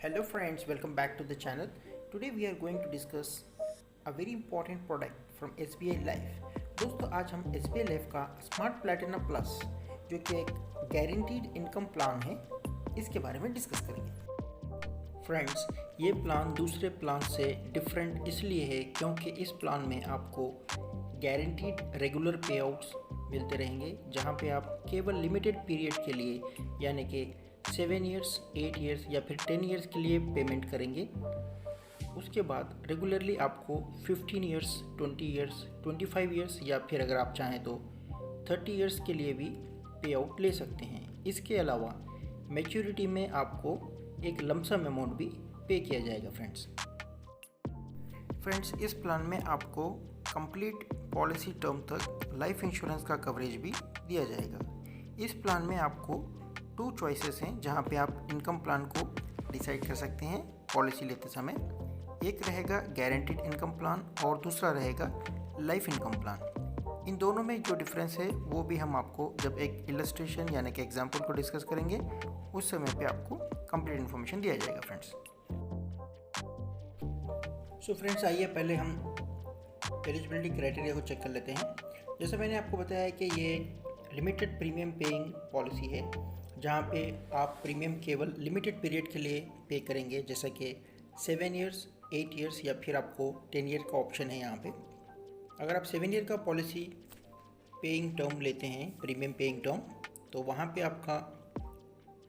Hello friends, welcome back to the channel. Today we are going to discuss a very important product from SBI Life. दोस्तों आज हम SBI Life का smart platinum plus जो कि एक guaranteed income plan है इसके बारे में डिस्कस करेंगे। फ्रेंड्स, ये प्लान दूसरे प्लान से डिफरेंट इसलिए है क्योंकि इस प्लान में आपको गारंटीड रेगुलर पे आउट्स मिलते रहेंगे, जहाँ पे आप केवल लिमिटेड पीरियड के लिए यानी कि 7 ईयर्स, 8 ईयर्स या फिर 10 ईयर्स के लिए पेमेंट करेंगे। उसके बाद रेगुलरली आपको 15 ईयर्स, 20 ईयर्स, 25 ईयर्स या फिर अगर आप चाहें तो 30 ईयर्स के लिए भी पे आउट ले सकते हैं। इसके अलावा मैच्योरिटी में आपको एक लमसम अमाउंट भी पे किया जाएगा। फ्रेंड्स, इस प्लान में आपको कंप्लीट पॉलिसी टर्म तक लाइफ इंश्योरेंस का कवरेज भी दिया जाएगा। इस प्लान में आपको 2 चॉइसेस हैं जहां पे आप इनकम प्लान को डिसाइड कर सकते हैं पॉलिसी लेते समय। एक रहेगा गारंटीड इनकम प्लान और दूसरा रहेगा लाइफ इनकम प्लान। इन दोनों में जो डिफरेंस है वो भी हम आपको जब एक इलस्ट्रेशन यानी कि एग्जांपल को डिस्कस करेंगे उस समय पे आपको कंप्लीट इन्फॉर्मेशन दिया जाएगा। फ्रेंड्स आइए पहले हम एलिजिबिलिटी क्राइटेरिया को चेक कर लेते हैं। जैसे मैंने आपको बताया कि ये लिमिटेड प्रीमियम पेइंग पॉलिसी है जहाँ पे आप प्रीमियम केवल लिमिटेड पीरियड के लिए पे करेंगे, जैसा कि 7 ईयर्स, 8 ईयर्स या फिर आपको 10 ईयर का ऑप्शन है यहाँ पे। अगर आप 7 ईयर का पॉलिसी पेइंग टर्म लेते हैं, प्रीमियम पेइंग टर्म, तो वहाँ पे आपका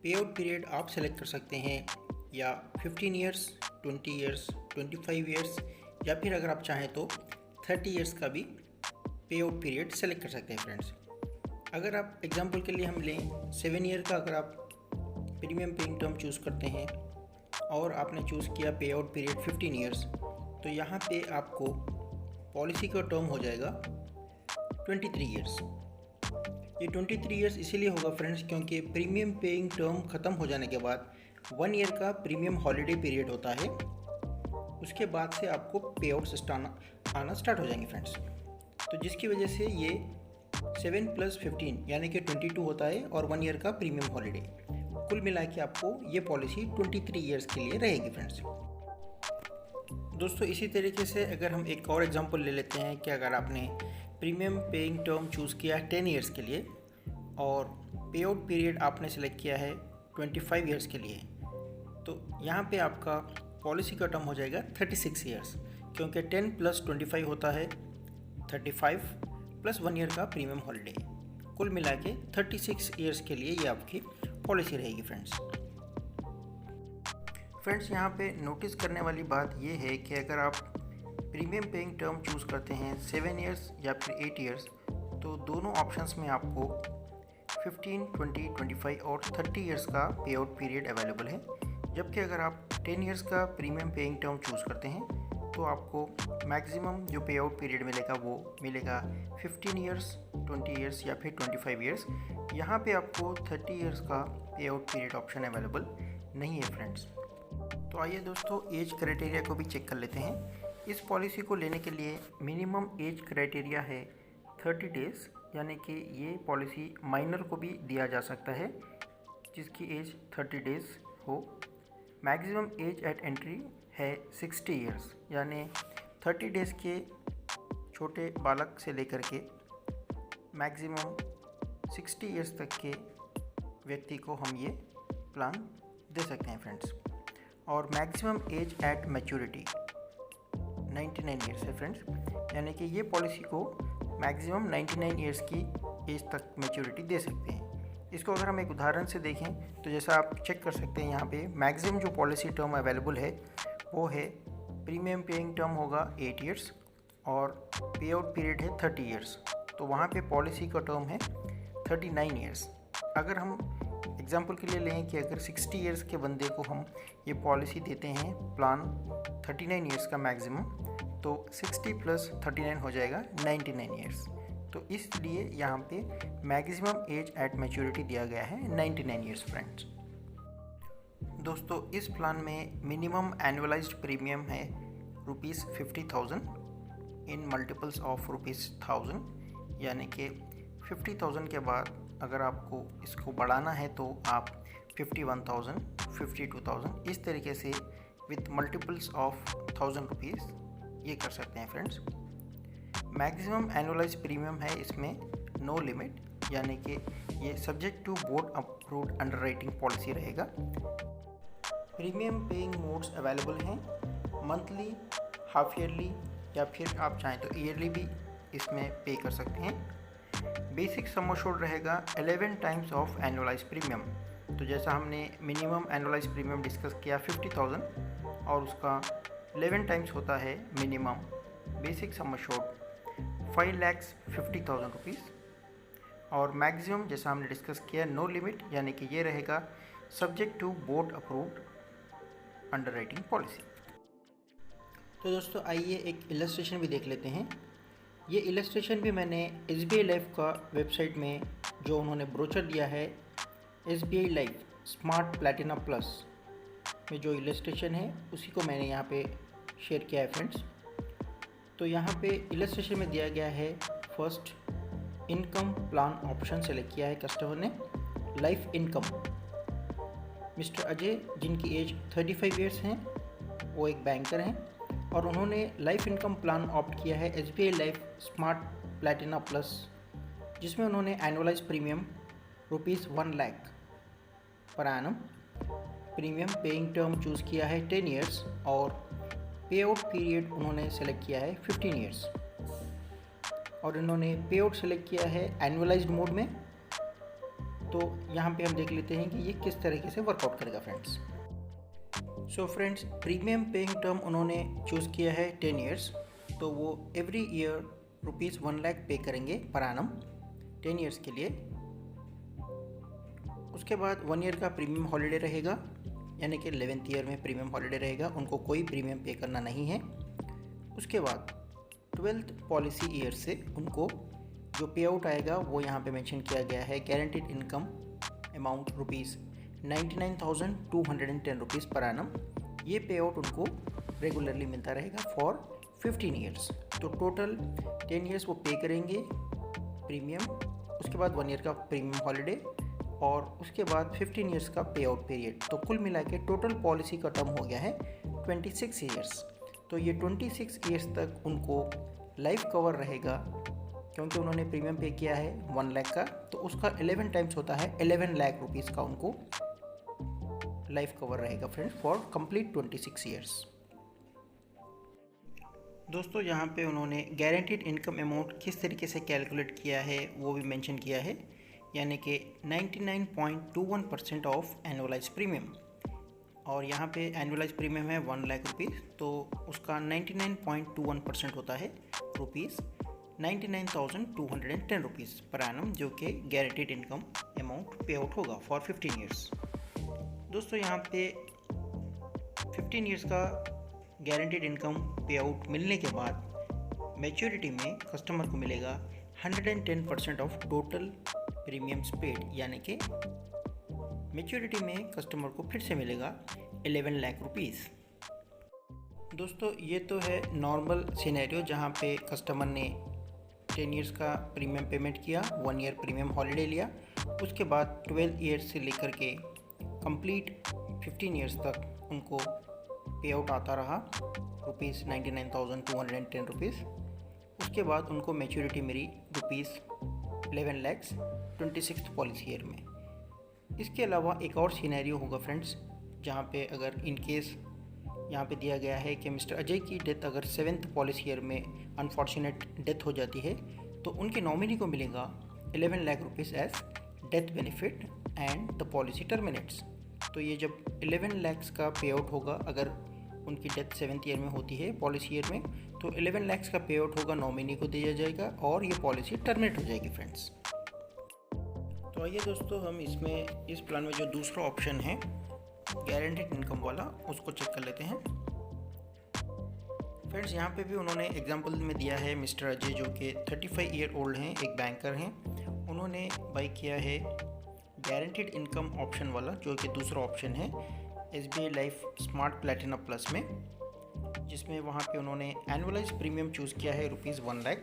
पे आउट पीरियड आप सेलेक्ट कर सकते हैं या 15 ईयर्स, 20 ईयर्स, 25 ईयर्स या फिर अगर आप चाहें तो 30 ईयर्स का भी पे आउट पीरियड सेलेक्ट कर सकते हैं। फ्रेंड्स, अगर आप एग्जांपल के लिए हम लें 7 ईयर का, अगर आप प्रीमियम पेइंग टर्म चूज़ करते हैं और आपने चूज़ किया पे आउट पीरियड 15 ईयर्स, तो यहाँ पे आपको पॉलिसी का टर्म हो जाएगा 23 ईयर्स। ये 23 ईयर्स इसीलिए होगा फ्रेंड्स क्योंकि प्रीमियम पेइंग टर्म ख़त्म हो जाने के बाद 1 ईयर का प्रीमियम हॉलीडे पीरियड होता है। उसके बाद से आपको पे आउट्स आना स्टार्ट हो जाएंगे फ्रेंड्स। तो जिसकी वजह से ये 7 + 15 यानी कि 22 होता है और 1 ईयर का प्रीमियम हॉलीडे, कुल मिला के आपको ये पॉलिसी 23 ईयर्स के लिए रहेगी। फ्रेंड्स दोस्तों, इसी तरीके से अगर हम एक और एग्जांपल ले लेते हैं कि अगर आपने प्रीमियम पेइंग टर्म चूज़ किया 10 ईयर्स के लिए और पे आउट पीरियड आपने सेलेक्ट किया है 25 ईयर्स के लिए, तो यहाँ पे आपका पॉलिसी का टर्म हो जाएगा 36 ईयर्स, क्योंकि 10 + 25 होता है 35 + 1 ईयर का प्रीमियम हॉलीडे, कुल मिला के 36 ईयर्स के लिए ये आपकी पॉलिसी रहेगी। फ्रेंड्स यहाँ पे नोटिस करने वाली बात ये है कि अगर आप प्रीमियम पेइंग टर्म चूज़ करते हैं 7 ईयर्स या फिर 8 ईयर्स, तो दोनों ऑप्शंस में आपको 15, 20, 25 और 30 ईयर्स का पे आउट पीरियड अवेलेबल है। जबकि अगर आप 10 ईयर्स का प्रीमियम पेइंग टर्म चूज़ करते हैं तो आपको मैक्सिमम जो पे आउट पीरियड मिलेगा वो मिलेगा 15 ईयर्स, 20 ईयर्स या फिर 25 ईयर्स। यहाँ पे आपको 30 ईयर्स का पे आउट पीरियड ऑप्शन अवेलेबल नहीं है। फ्रेंड्स, तो आइए दोस्तों एज क्राइटेरिया को भी चेक कर लेते हैं। इस पॉलिसी को लेने के लिए मिनिमम एज क्राइटेरिया है 30 डेज़, यानी कि ये पॉलिसी माइनर को भी दिया जा सकता है जिसकी एज 30 डेज़ हो। मैक्सिमम एज एट एंट्री है 60 ईयर्स, यानी 30 डेज़ के छोटे बालक से लेकर के मैक्सिमम 60 ईयर्स तक के व्यक्ति को हम ये प्लान दे सकते हैं। फ्रेंड्स, और maximum age at maturity 99 years है। फ्रेंड्स, यानी कि ये पॉलिसी को मैक्सिमम 99 ईयर्स की एज तक मैच्योरिटी दे सकते हैं। इसको अगर हम एक उदाहरण से देखें तो जैसा आप चेक कर सकते हैं, यहाँ पे मैक्सिमम जो पॉलिसी टर्म अवेलेबल है वो है प्रीमियम पेइंग टर्म होगा 8 ईयर्स और पे आउट पीरियड है 30 ईयर्स, तो वहाँ पे पॉलिसी का टर्म है 39 ईयर्स। अगर हम एग्जांपल के लिए लें कि अगर 60 ईयर्स के बंदे को हम ये पॉलिसी देते हैं प्लान 39 ईयर्स का मैक्सिमम, तो 60 + 39 हो जाएगा 99 ईयर्स। तो इसलिए यहाँ पे मैक्सिमम एज एट मैच्योरिटी दिया गया है 99 ईयर्स। फ्रेंड्स दोस्तों, इस प्लान में मिनिमम एनुअलाइज्ड प्रीमियम है ₹50,000 इन मल्टीपल्स ऑफ ₹1000, यानी कि 50,000 के बाद अगर आपको इसको बढ़ाना है तो आप 51,000, 52,000, इस तरीके से विथ मल्टीपल्स ऑफ 1000 रुपीज़ ये कर सकते हैं फ्रेंड्स। मैक्सिमम एनुअलाइज प्रीमियम है इसमें नो लिमिट, यानी कि ये subject to board approved underwriting policy रहेगा। प्रीमियम पेइंग मोड्स अवेलेबल हैं, मंथली, हाफ ईयरली या फिर आप चाहें तो ईयरली भी इसमें पे कर सकते हैं। बेसिक सम एश्योर्ड रहेगा 11 टाइम्स ऑफ एनुअलाइज प्रीमियम। तो जैसा हमने मिनिमम एनुअलाइज प्रीमियम डिस्कस किया 50,000 और उसका 11 टाइम्स होता है minimum basic sum assured 5,50,000 rupees. और मैक्सिमम जैसा हमने डिस्कस किया नो लिमिट, यानी कि ये रहेगा subject to board approved underwriting policy. तो दोस्तों आइए एक इलस्ट्रेशन भी देख लेते हैं। ये इलस्ट्रेशन भी मैंने SBI लाइफ का वेबसाइट में जो उन्होंने ब्रोचर दिया है SBI life smart Platina plus में जो इलस्ट्रेशन है उसी को मैंने यहाँ पे शेयर किया है फ्रेंड्स। तो यहाँ पे इलस्ट्रेशन में दिया गया है first income plan option select किया है कस्टमर ने, लाइफ इनकम। मिस्टर अजय जिनकी एज 35 ईयर्स हैं, वो एक बैंकर हैं और उन्होंने लाइफ इनकम प्लान ऑप्ट किया है SBI life smart Platina plus, जिसमें उन्होंने annualise premium ₹1 lakh per annum, premium paying term choose किया है 10 ईयर्स और पे आउट पीरियड उन्होंने सेलेक्ट किया है 15 ईयर्स और इन्होंने पे आउट सेलेक्ट किया है एनुअलाइज्ड मोड में। तो यहाँ पे हम देख लेते हैं कि ये किस तरीके से वर्कआउट करेगा friends. So friends premium paying term उन्होंने चूज़ किया है 10 ईयर्स, तो वो एवरी ईयर ₹1 लाख पे करेंगे पर एनम 10 ईयर्स के लिए। उसके बाद 1 ईयर का प्रीमियम हॉलीडे रहेगा, यानी कि 11th ईयर में प्रीमियम हॉलीडे रहेगा, उनको कोई प्रीमियम पे करना नहीं है। उसके बाद 12th पॉलिसी ईयर से उनको जो पे आउट आएगा वो यहाँ पे मेंशन किया गया है guaranteed income amount ₹99,210 rupees per annum. ये पे आउट उनको रेगुलरली मिलता रहेगा फॉर 15 ईयर्स। तो टोटल 10 ईयर्स वो पे करेंगे प्रीमियम, उसके बाद 1 ईयर का प्रीमियम हॉलीडे और उसके बाद 15 ईयर्स का पे आउट पीरियड। तो कुल मिला के टोटल पॉलिसी का टर्म हो गया है 26 ईयर्स। तो ये 26 ईयर्स तक उनको लाइफ कवर रहेगा, क्योंकि उन्होंने प्रीमियम पे किया है 1 लाख का, तो उसका 11 टाइम्स होता है 11 लाख रुपीज़ का उनको लाइफ कवर रहेगा फ्रेंड्स फॉर कंप्लीट 26 ईयर्स। दोस्तों यहाँ पे उन्होंने गारंटीड इनकम अमाउंट किस तरीके से कैलकुलेट किया है वो भी मेंशन किया है, यानी कि 99.21% ऑफ एनुअलाइज प्रीमियम। और यहाँ पे एनुअलाइज प्रीमियम है 1 लाख रुपीज़, तो उसका 99.21% होता है ₹99,210 रुपीज़ पर एनम, जो कि गारंटीड इनकम अमाउंट पे आउट होगा फॉर 15 ईयर्स। दोस्तों यहाँ पे 15 ईयर्स का गारंटीड इनकम पे आउट मिलने के बाद मैच्योरिटी में कस्टमर को मिलेगा 110% ऑफ टोटल प्रीमियम्स पेड, यानी कि मैच्योरिटी में कस्टमर को फिर से मिलेगा 11 लाख रुपीज़। दोस्तों ये तो है नॉर्मल सिनेरियो जहाँ पे कस्टमर ने 10 ईयर्स का प्रीमियम पेमेंट किया, 1 ईयर प्रीमियम हॉलीडे लिया, उसके बाद 12 ईयर्स से लेकर के कंप्लीट 15 ईयर्स तक उनको पे आउट आता रहा ₹99,210 रुपीज़। उसके बाद उनको मैच्योरिटी मिली ₹11 लाख 26th पॉलिसी ईयर में। इसके अलावा एक और सिनेरियो होगा फ्रेंड्स, जहाँ पे अगर इन केस यहाँ पे दिया गया है कि मिस्टर अजय की डेथ अगर 7th पॉलिसी ईयर में अनफॉर्चुनेट डेथ हो जाती है, तो उनके नॉमिनी को मिलेगा 11 lakh rupees as death benefit and the policy terminates. तो ये जब 11 लाख का पे आउट होगा, अगर उनकी डेथ 7th ईयर में होती है पॉलिसी ईयर में, तो 11 लाख का पे आउट होगा, नॉमिनी को दिया जाएगा और ये पॉलिसी टर्मिनेट हो जाएगी फ्रेंड्स। तो आइए दोस्तों हम इसमें इस प्लान में जो दूसरा ऑप्शन है गारंटीड इनकम वाला, उसको चेक कर लेते हैं फ्रेंड्स। यहाँ पे भी उन्होंने एग्जांपल में दिया है मिस्टर अजय जो कि 35 ईयर ओल्ड हैं, एक बैंकर हैं, उन्होंने बाई किया है गारंटीड इनकम ऑप्शन वाला, जो कि दूसरा ऑप्शन है SBI life smart Platina plus में, जिसमें वहाँ पे उन्होंने एनुअलाइज प्रीमियम चूज़ किया है ₹1 lakh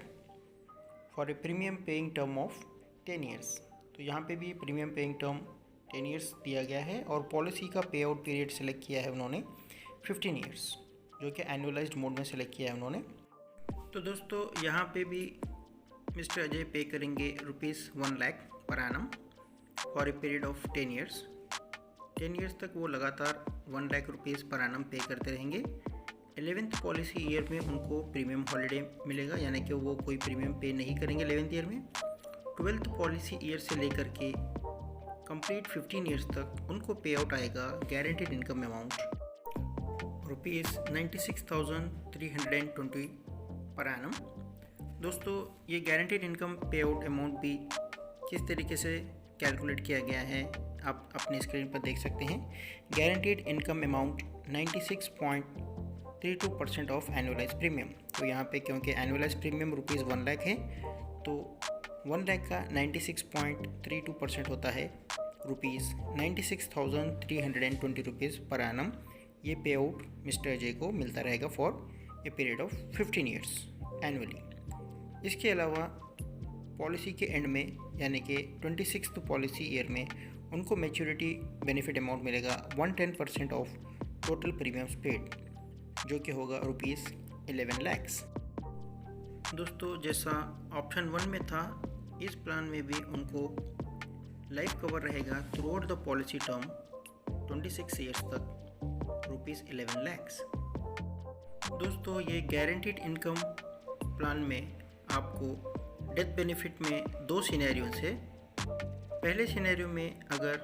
for a premium paying term of 10 years. तो यहाँ पे भी प्रीमियम पेइंग टर्म 10 ईयर्स दिया गया है और पॉलिसी का पे आउट पीरियड सेलेक्ट किया है उन्होंने 15 ईयर्स, जो कि एनुअलाइज्ड मोड में सेलेक्ट किया है उन्होंने। तो दोस्तों यहाँ पे भी मिस्टर अजय पे करेंगे ₹1 lakh per annum for a period of 10 years. 10 years तक वो लगातार ₹1 लाख पर एनम पे करते रहेंगे। 11th पॉलिसी ईयर में उनको प्रीमियम हॉलीडे मिलेगा, यानी कि वो कोई प्रीमियम पे नहीं करेंगे 11th ईयर में। 12th पॉलिसी ईयर से लेकर के कंप्लीट 15 ईयर्स तक उनको पे आउट आएगा guaranteed income amount ₹96,320 per annum. दोस्तों ये गारंटीड इनकम पे आउट अमाउंट भी किस तरीके से कैलकुलेट किया गया है आप अपने स्क्रीन पर देख सकते हैं। Guaranteed income amount 96.32% of annualise premium. तो यहाँ पे क्योंकि एनुअलाइज प्रीमियम ₹1 लाख है, तो 1 लाख का 96.32% होता है ₹96,320 पर एनम। ये पे आउट मिस्टर अजय को मिलता रहेगा for a period of 15 years annually. इसके अलावा पॉलिसी के एंड में यानी कि 26th पॉलिसी ईयर में उनको मैच्योरिटी बेनिफिट अमाउंट मिलेगा 110% ऑफ टोटल प्रीमियम्स पेड, जो कि होगा ₹11 लाख। दोस्तों जैसा ऑप्शन 1 में था, इस प्लान में भी उनको लाइफ कवर रहेगा through out the policy term 26 years तक ₹11 लाख। दोस्तों ये गारंटीड इनकम प्लान में आपको डेथ बेनिफिट में 2 सिनेरियोस है। पहले सिनेरियो में अगर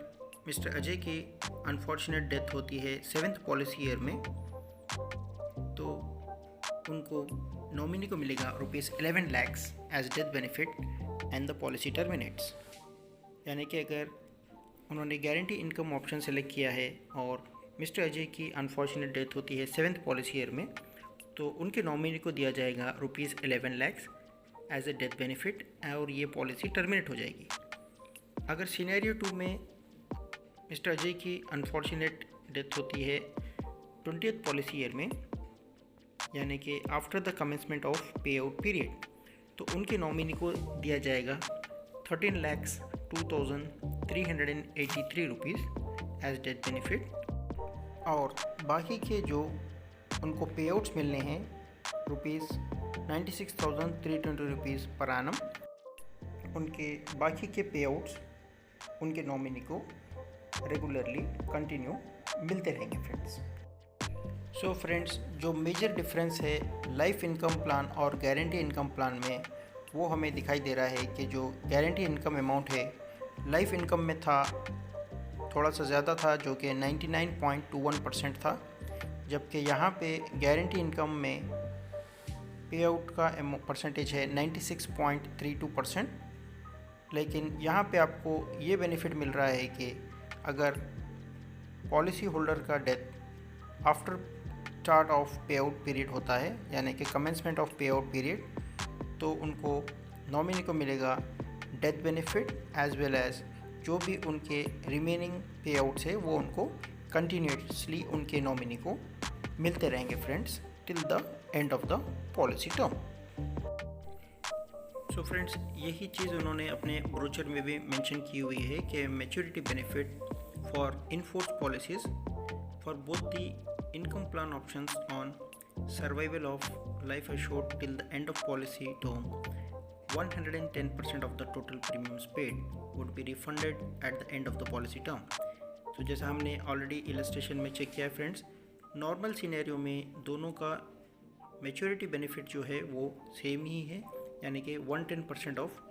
मिस्टर अजय की अनफॉर्चुनेट डेथ होती है 7th पॉलिसी ईयर में, तो उनको नॉमिनी को मिलेगा ₹11 lakh as death benefit and the policy terminates. यानी कि अगर उन्होंने गारंटी इनकम ऑप्शन सेलेक्ट किया है और मिस्टर अजय की अनफॉर्चुनेट डेथ होती है 7th पॉलिसी ईयर में, तो उनके नॉमिनी को दिया जाएगा ₹11 lakh as a death benefit और ये पॉलिसी टर्मिनेट हो जाएगी। अगर सिनेरियो 2 में मिस्टर अजय की अनफॉर्चुनेट डेथ होती है 20th पॉलिसी ईयर में, यानी कि after the commencement of pay out period, तो उनके नॉमिनी को दिया जाएगा ₹13,02,383 एज डेथ बेनिफिट और बाकी के जो उनको पे आउट्स मिलने हैं ₹96,320 पर एनम, उनके बाकी के पे आउट्स उनके नॉमिनी को रेगुलरली कंटिन्यू मिलते रहेंगे फ्रेंड्स। सो फ्रेंड्स, जो मेजर डिफरेंस है लाइफ इनकम प्लान और गारंटी इनकम प्लान में, वो हमें दिखाई दे रहा है कि जो गारंटी इनकम अमाउंट है लाइफ इनकम में था थोड़ा सा ज़्यादा था, जो कि 99.21% था, जबकि यहाँ पे गारंटी इनकम में पे आउट का परसेंटेज है 96.32%। लेकिन यहाँ पे आपको ये बेनिफिट मिल रहा है कि अगर पॉलिसी होल्डर का death after start of pay out period होता है, यानी कि commencement of pay out period, तो उनको नॉमिनी को मिलेगा death benefit as well as जो भी उनके रिमेनिंग पे आउट्स है वो उनको कंटिन्यूसली उनके नॉमिनी को मिलते रहेंगे friends till the end of the policy term. So friends, यही चीज़ उन्होंने अपने ब्रोचर में भी मेंशन की हुई है कि maturity benefit for enforce policies for both the income plan options on survival of life assured till the end of policy term 110% of the total premiums paid would be refunded at the end of the policy term। तो जैसा हमने already illustration में check किया है friends, normal scenario में दोनों का maturity benefit जो है वो सेम ही है, यानी कि 110% ऑफ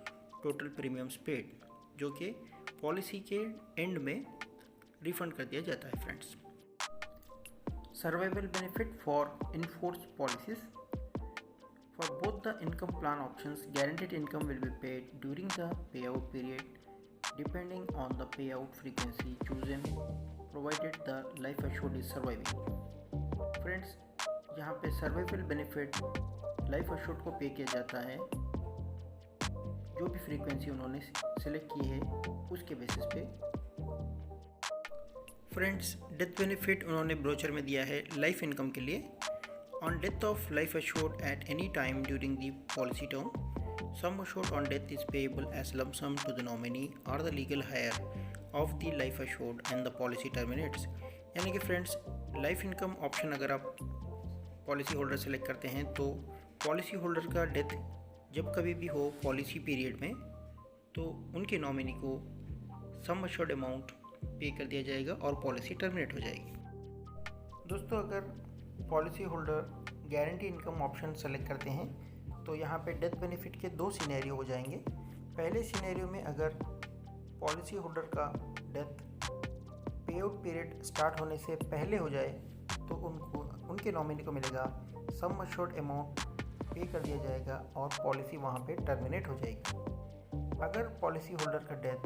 टोटल प्रीमियम्स पेड, जो कि पॉलिसी के एंड में रिफंड कर दिया जाता है friends. Survival benefit for enforce policies For both the income plan options, guaranteed income will be paid during the payout period depending on the payout frequency chosen provided the life assured is surviving। Friends, यहाँ पे survival benefit life assured को पे किया जाता है जो भी frequency उन्होंने सिलेक्ट की है उसके बेसिस पे। फ्रेंड्स, डेथ बेनिफिट उन्होंने ब्रोचर में दिया है लाइफ इनकम के लिए। On death of life assured at any time during the policy term, sum assured on death is payable as lump sum to the nominee or the legal heir of the life assured and the policy terminates. यानी कि friends, life income option अगर आप policy holder select करते हैं तो policy holder का death जब कभी भी हो पॉलिसी पीरियड में, तो उनके नॉमिनी को सम अश्योर्ड अमाउंट पे कर दिया जाएगा और पॉलिसी टर्मिनेट हो जाएगी। दोस्तों, अगर policy holder guarantee income option select करते हैं तो यहाँ पे डेथ बेनिफिट के 2 सिनेरियो हो जाएंगे। पहले सिनेरियो में अगर पॉलिसी होल्डर का डेथ पे आउट पीरियड स्टार्ट होने से पहले हो जाए तो उनके नॉमिनी को मिलेगा सम अश्योर्ड अमाउंट पे कर दिया जाएगा और पॉलिसी वहाँ पे टर्मिनेट हो जाएगी। अगर पॉलिसी होल्डर का death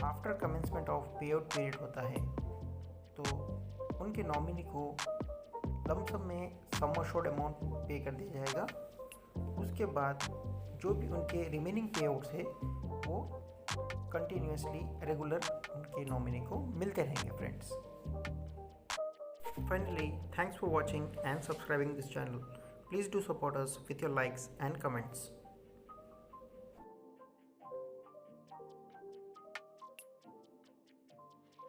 after commencement of pay out period होता है तो उनके नॉमिनी को लमसम में सम अश्योर्ड अमाउंट पे कर दिया जाएगा। उसके बाद जो भी उनके रिमेनिंग पे आउट्स है वो कंटिन्यूसली रेगुलर उनके नॉमिनी को मिलते रहेंगे friends. Finally, thanks for watching and subscribing this channel. Please do support us with your likes and comments.